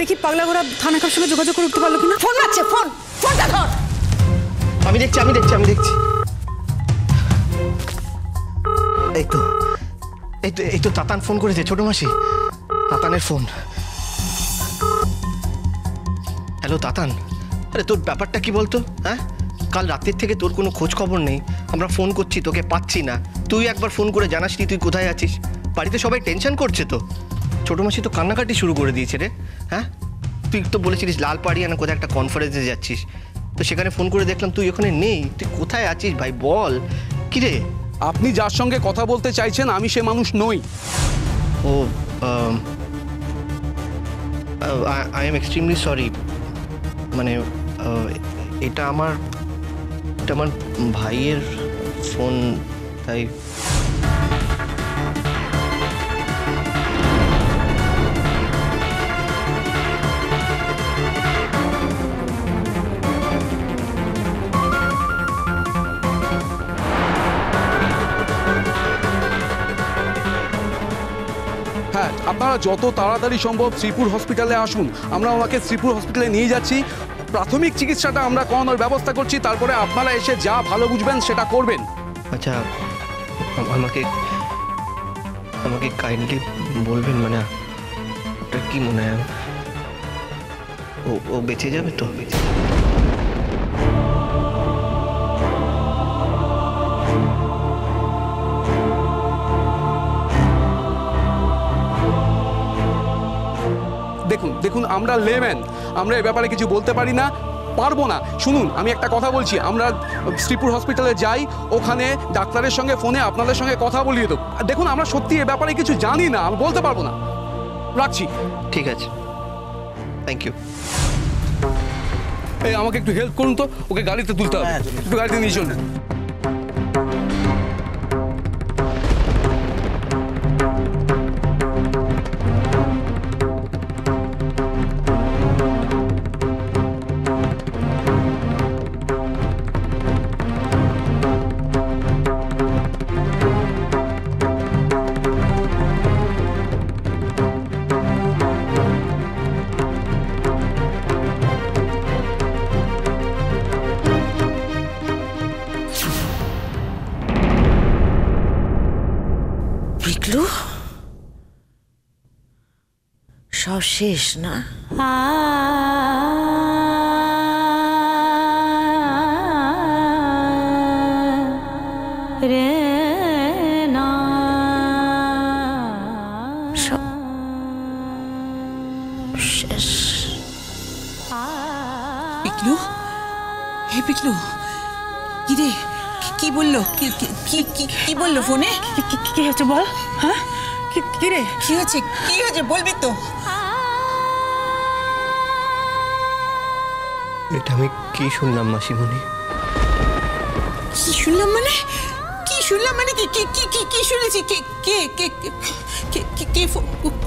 দেখি পাগলা ঘোড়া থানাকার সঙ্গে যোগাযোগ করে উঠতে পারলো কিনা। ফোন মারছে, ফোনটা ধর। আমি দেখছি। এই তো তাতান ফোন করেছে, ছোট মাসি। তাতানের ফোন। হ্যালো তাতান, আরে তোর ব্যাপারটা কি বলতো? হ্যাঁ, কাল রাতের থেকে তোর কোনো খোঁজ খবর নেই। আমরা ফোন করছি, তোকে পাচ্ছি না। তুই একবার ফোন করে জানাসনি তুই কোথায় আছিস। বাড়িতে সবাই টেনশন করছে তো। ছোট মাসি তো কান্নাকাটি শুরু করে দিয়েছে রে। হ্যাঁ, তুই তো বলেছিলিস লালপাড়িয়া না কোথায় একটা কনফারেন্সে যাচ্ছিস, তো সেখানে ফোন করে দেখলাম তুই ওখানে নেই। তুই কোথায় আছিস ভাই বল। কি রে? আপনি যার সঙ্গে কথা বলতে চাইছেন আমি সে মানুষ নই। ও, আই এম এক্সট্রিমলি সরি। মানে এটা আমার ভাইয়ের ফোন, তাই। হ্যাঁ, আপনারা যত তাড়াতাড়ি সম্ভব শ্রীপুর হসপিটালে আসুন। আমরা ওনাকে শ্রীপুর হসপিটালে নিয়ে যাচ্ছি। প্রাথমিক চিকিৎসাটা আমরা করানোর ব্যবস্থা করছি, তারপরে আপনারা এসে যা ভালো বুঝবেন সেটা করবেন। আচ্ছা, আমাকে কাইন্ডলি বলবেন, মানে ওটা কি মনে হয় ও বেঁচে যাবে তো? দেখুন আমরা লেম্যান, আমরা এ ব্যাপারে কিছু বলতে পারি না, পারবো না। শুনুন, আমি একটা কথা বলছি, আমরা শ্রীপুর হসপিটালে যাই, ওখানে ডাক্তারের সঙ্গে ফোনে আপনাদের সঙ্গে কথা বলিয়ে দেবো। দেখুন, আমরা সত্যি এ ব্যাপারে কিছু জানি না, আমি বলতে পারবো না। রাখছি। ঠিক আছে, থ্যাংক ইউ। এই আমাকে একটু হেল্প করুন তো, ওকে গাড়িতে তুলতে হবে। একটু গাড়িতে নিয়ে চলুন। পিকলু, সব শেষ না? রে না সব শেষ। পিকলু, হে পিকলু, কি রে, কি বললো? কি বললো ফোনে? কি হয়েছে বল? হ্যাঁ, কি রে, কি হয়েছে বলবি তো? এটা আমি কি শুনলাম মাসিমণি? কি শুনলাম মানে? কি শুনলাম মানে? কি শুনেছি?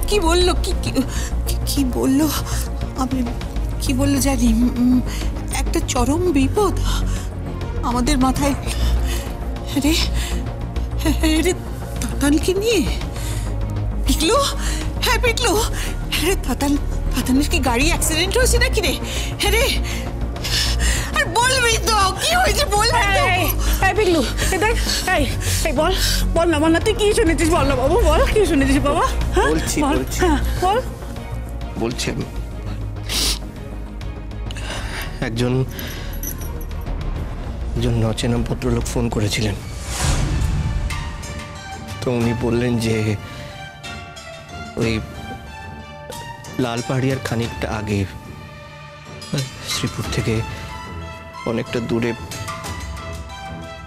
কি বললো? কি বললো? আমি কি বললো জানি? একটা চরম বিপদ আমাদের মাথায়। রে তাতানকে নিয়ে। পিকলু, হ্যাঁ পিকলু, রে তাতানের কি গাড়ি অ্যাক্সিডেন্ট হয়েছে নাকি রে? হ্যাঁ রে, আর বলবি তো কি হয়েছে? বলবি তো? এই পিকলু, দেখ, এই বল না, তুই কি শুনেছিস? বল না বাবু, বল কি শুনেছিস বাবা? বলছি আমি। একজন অচেনা ভদ্রলোক ফোন করেছিলেন, তো উনি বললেন যে ওই লালপাহাড়িয়ার খানিকটা আগে শ্রীপুর থেকে অনেকটা দূরে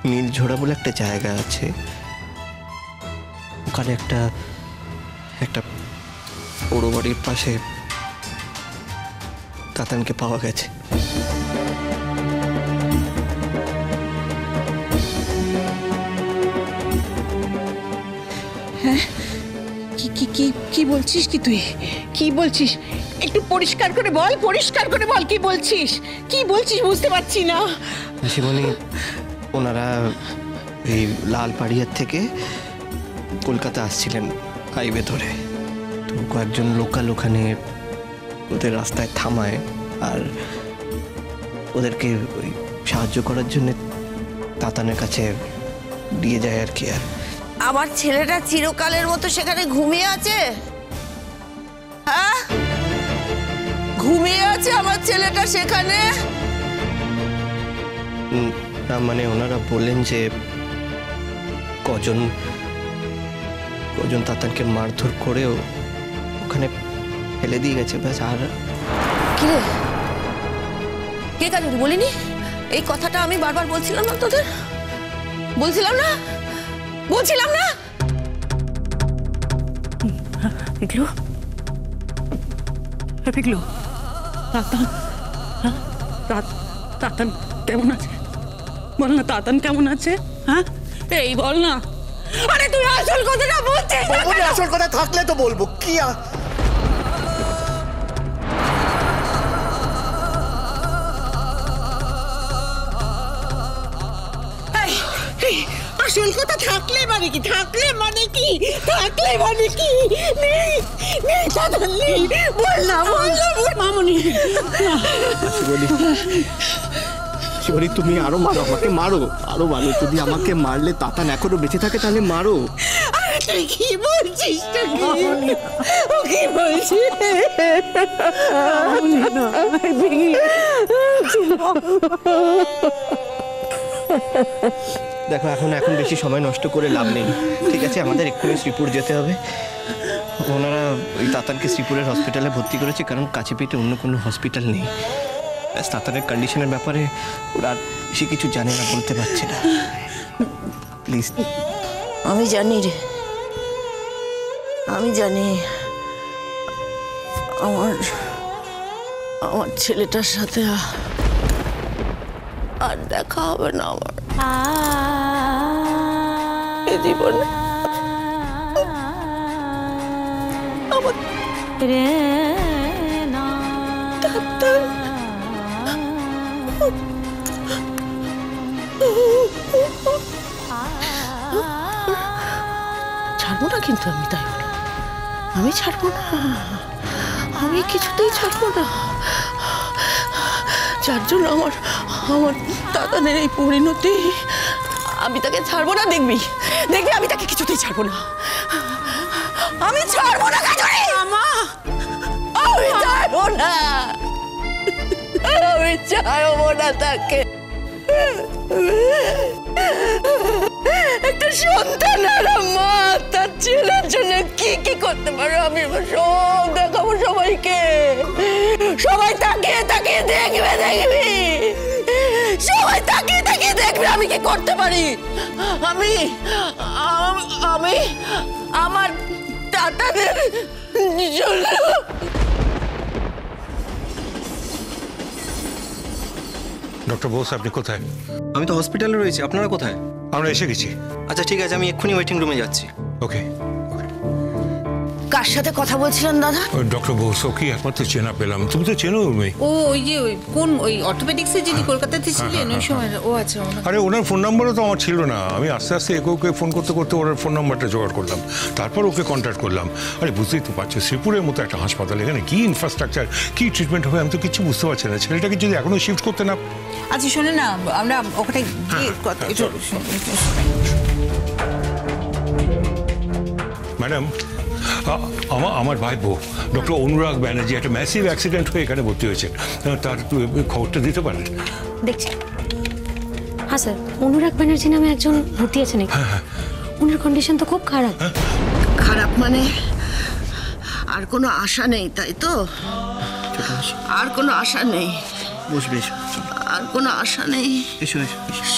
নীলঝোড়া বলে একটা জায়গা আছে, ওখানে একটা পোড়ো বাড়ির পাশে তাতানকে পাওয়া গেছে। হ্যাঁ, কি বলছিস? তুই কি বলছিস? একটু পরিষ্কার করে বল, কি বলছিস? বুঝতে পারছি না মাসিমণি। ওনারা এই লালপাড়িয়ার থেকে কলকাতা আসছিলেন হাইওয়ে ধরে, তো কয়েকজন লোকাল ওখানে ওদের রাস্তায় থামায় আর ওদেরকে ওই সাহায্য করার জন্য তাতানের কাছে দিয়ে যায় আর কি। আর আমার ছেলেটা চিরকালের মতো সেখানে ঘুমিয়ে আছে? হ্যাঁ, ঘুমিয়ে আছে আমার ছেলেটা সেখানে? না মানে ওনারা বললেন যে কজন তাতানকে মারধর করেও ওখানে ফেলে দিয়ে গেছে ব্যাস। আর কিরে, কে কাজ বলিনি? এই কথাটা আমি বারবার বলছিলাম না তোদের? বলছিলাম না? পিকলু, পিকলু, তাতান, হ্যাঁ তাতান কেমন আছে? বল না, তাতান কেমন আছে? হ্যাঁ এই বল না। আরে তুই আসল কথাটা বলছিস না কেন? আসল কথা থাকলে তো বলবো কি। আসল কথা থাকলে মানে কি? নেই তাতান নেই। বল না মামনি, শিবলি তুমি আরো মারো, আমাকে মারো, আরো মারো। যদি আমাকে মারলে তাতান এখনো বেঁচে থাকে তাহলে মারো। আরে তুই কি বলছিস? ও কি বলছিস? দেখো এখন বেশি সময় নষ্ট করে লাভ নেই, ঠিক আছে? আমাদের এক্ষুনি শ্রীপুর যেতে হবে। ওনারা ওই তাতানকে শ্রীপুরের হসপিটালে ভর্তি করেছে, কারণ কাছে পেটে অন্য কোনো হসপিটাল নেই। তাতানের কন্ডিশনের ব্যাপারে ওরা আর বেশি কিছু জানে না, বলতে পারছে না। প্লিজ। আমি জানি রে, আমি জানি আমার ছেলেটার সাথে আর দেখা হবে না আমার এ জীবনে। আমার তাতান ছাড়বো না কিন্তু আমি, তাই বলে আমি ছাড়বো না, আমি কিছুতেই ছাড়বো না। যার জন্য আমার তাতানের এই পরিণতি, আমি তাকে ছাড়বো না। দেখবি আমি তাকে কিছুতেই ছাড়বো না, আমি ছাড়বো না। আমি ছাড়বো না, আমি ছাড়বো না তাকে। একটা সন্তান আর মা তার ছেলের জন্য কি কি করতে পারে আমি সব দেখাবো সবাইকে। সবাই তাকিয়ে দেখবি, সবাই তাকিয়ে দেখবে আমি কি করতে পারি। আমি আমার তাতাদের জন্য। ডক্টর বোস, আপনি কোথায়? আমি তো হসপিটালে রয়েছি, আপনারা কোথায়? আমরা এসে গেছি। আচ্ছা ঠিক আছে, আমি এক্ষুনি ওয়েটিং রুমে যাচ্ছি। ওকে। কার সাথে কথা বলছিলেন দাদা? ডক্টর বোস, ওকে একমাত্র চেনা পেলাম। তুমি তো চেনো মেয়ে। ও ওই যে কোন ওই অর্থোপেডিক্সে যিনি কলকাতাতে ছিলেন ওই সময়। ও আচ্ছা। আরে ওনার ফোন নাম্বারও তো আমার ছিল না। আমি আস্তে আস্তে ওকে ফোন করতে ওনার ফোন নাম্বারটা জোগাড় করলাম, তারপর ওকে কন্ট্যাক্ট করলাম। আরে বুঝতেই তো পারছো, শ্রীপুরের মতো একটা হাসপাতাল, এখানে কি ইনফ্রাস্ট্রাকচার, কি ট্রিটমেন্ট হবে আমি তো কিছু বুঝতে পারছি না। ছেলেটাকে যদি এখনো শিফট করতে না। আচ্ছা শোনে না, আমরা ওখানে ম্যাডাম, আমার ভাইপো ডক্টর অনুরাগ ব্যানার্জি একটা ম্যাসিভ অ্যাক্সিডেন্ট হয়ে এখানে ভর্তি হয়েছে, তার খবরটা দিতে পারেন? দেখছি। হ্যাঁ স্যার, অনুরাগ ব্যানার্জি নামে একজন ভর্তি আছেন। ওনার কন্ডিশন তো খুব খারাপ। খারাপ মানে আর কোনো আশা নেই, তাই তো? আর কোনো আশা নেই? বসবে। আর কোনো আশা নেই,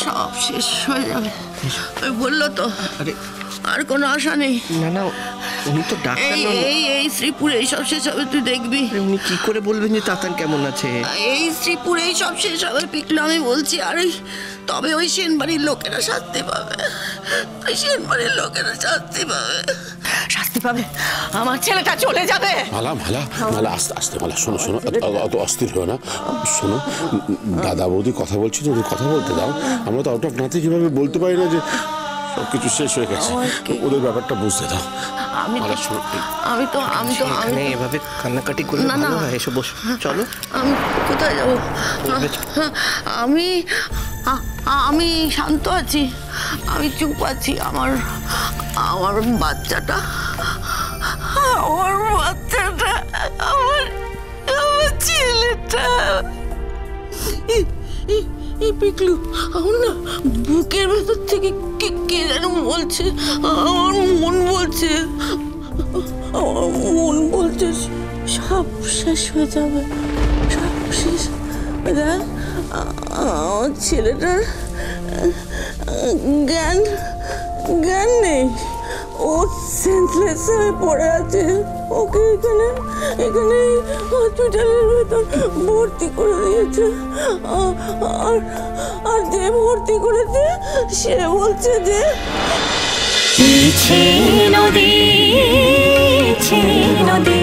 সব শেষ হয়ে যাবে। ওই বললো তো আর কোনো আশা নেই। না উনি তো ডাক্তার নন। এই শ্রীপুরে এই সব শেষ হবে, তুই দেখবি। উনি কি করে বলবেন যে তাতান কেমন আছে? এই শ্রীপুরে এই সব শেষ হবে পিকলু, আমি বলছি। আর তবে ওই সেনবাড়ির লোকেরা শাস্তি পাবে, ওই সেনবাড়ির লোকেরা শাস্তি পাবে। আমার ছেলেটা চলে যাবে। মালা আস্তে মালা, শোনো অত অস্থির হো না। শোনো, দাদা বৌদি কথা বলছি তো, ওদের কথা বলতে দাও। আমরা তো আউট অফ নাথিং কিভাবে বলতে পারি না যে সবকিছু শেষ হয়ে গেছে, ওদের ব্যাপারটা বুঝতে দাও। আমি মালা শোনো, আমি তো এখানে এভাবে কান্নাকাটি করলে না, না। ভালো হয়? এসো বসো, চলো। আমি কোথায় যাবো? আমি আমি শান্ত আছি, আমি চুপ আছি। আমার বাচ্চাটা, আমার ছেলেটা, এই পিকলু, আমার না বুকের ভেতর থেকে কে যেন বলছে, আমার মন বলছে সব শেষ হয়ে যাবে, সব শেষ। দেখ, আমার ছেলেটার জ্ঞান নেই, ও সেন্সলেস হয়ে পড়ে আছে। ওকে এখানে হসপিটালের ভেতর ভর্তি করে দিয়েছে। আর যে ভর্তি করেছে সে বলছে যে নদী